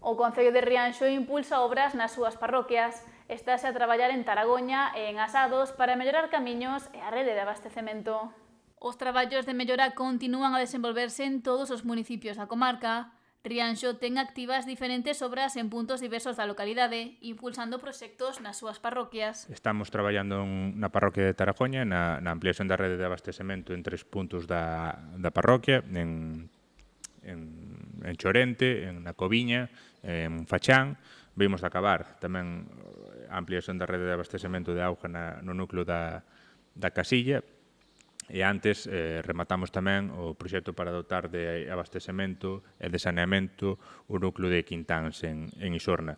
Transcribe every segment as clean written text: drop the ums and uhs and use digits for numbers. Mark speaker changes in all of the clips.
Speaker 1: O Concello de Rianxo impulsa obras nas súas parroquias. Estáse a traballar en Taragoña e en Asados para mellorar camiños e a rede de abastecemento. Os traballos de mellora continúan a desenvolverse en todos os municipios da comarca. Rianxo ten activas diferentes obras en puntos diversos da localidade, impulsando proxectos nas súas parroquias.
Speaker 2: Estamos traballando na parroquia de Taragoña na ampliación da rede de abastecemento en 3 puntos da parroquia, en Chorente, na Coviña, en Fachán. Vimos de acabar tamén a ampliación da rede de abastecemento de auga no núcleo da Casilla. E antes rematamos tamén o proxecto para dotar de abastecemento e de saneamento o núcleo de Quintáns en Isorna.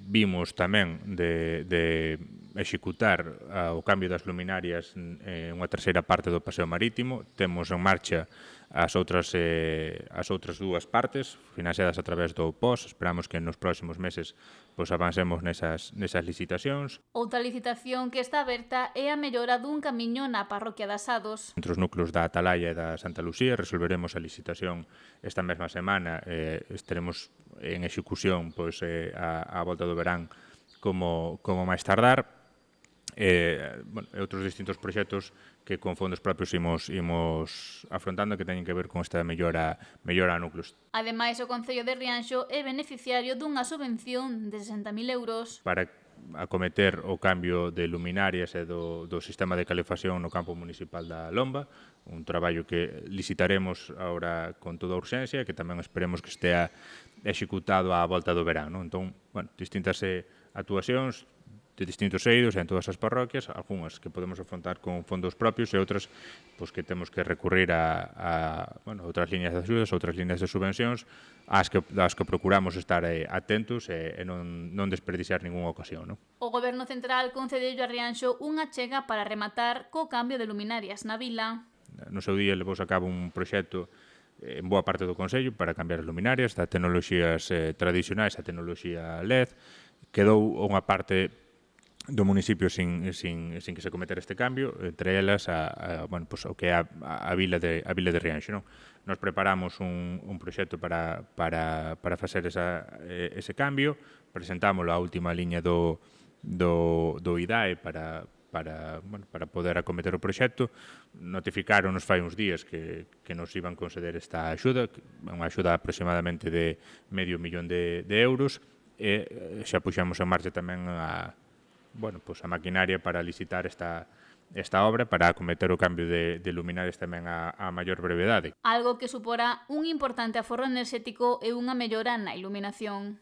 Speaker 2: Vimos tamén de executar o cambio das luminarias en unha terceira parte do paseo marítimo. Temos en marcha as outras dúas partes, financiadas a través do POS. Esperamos que nos próximos meses avancemos nesas licitacións.
Speaker 1: Outra licitación que está aberta é a mellora dun camiño na parroquia de Asados.
Speaker 2: Entre os núcleos da Atalaya e da Santa Lucía resolveremos a licitación esta mesma semana. Estaremos en execución a volta do verán como máis tardar. Outros distintos proxectos que con fondos propios imos afrontando que teñen que ver con esta mellora a núcleos.
Speaker 1: Ademais, o Concello de Rianxo é beneficiario dunha subvención de 60.000 euros.
Speaker 2: Para acometer o cambio de luminarias e do sistema de calefacción no campo municipal da Lomba, un traballo que licitaremos agora con toda a urxencia e que tamén esperemos que estea executado á volta do verán. Entón, distintas actuacións de distintos eidos en todas as parroquias, algunhas que podemos afrontar con fondos propios e outras que temos que recurrir a outras líneas de axudas, outras líneas de subvencións, ás que procuramos estar atentos e non desperdiciar ninguna ocasión.
Speaker 1: O Goberno Central concedeu a Rianxo unha achega para rematar co cambio de luminarias na vila.
Speaker 2: No seu día levouse a cabo un proxecto en boa parte do Concello para cambiar as luminarias da tecnoloxías tradicionais á tecnoloxía LED. Quedou unha parte do municipio sin que se cometera este cambio, entre elas o que é a vila de Rianxo. Nos preparamos un proxecto para facer ese cambio, presentámoslo á última liña do IDAE para poder acometer o proxecto. Notificaronos fai uns días que nos iban conceder esta axuda, unha axuda aproximadamente de €500.000 de euros, e xa puxemos en marcha tamén a maquinaria para licitar esta obra para acometer o cambio de luminarias tamén a maior brevedade.
Speaker 1: Algo que suporá un importante aforro enerxético e unha mellora na iluminación.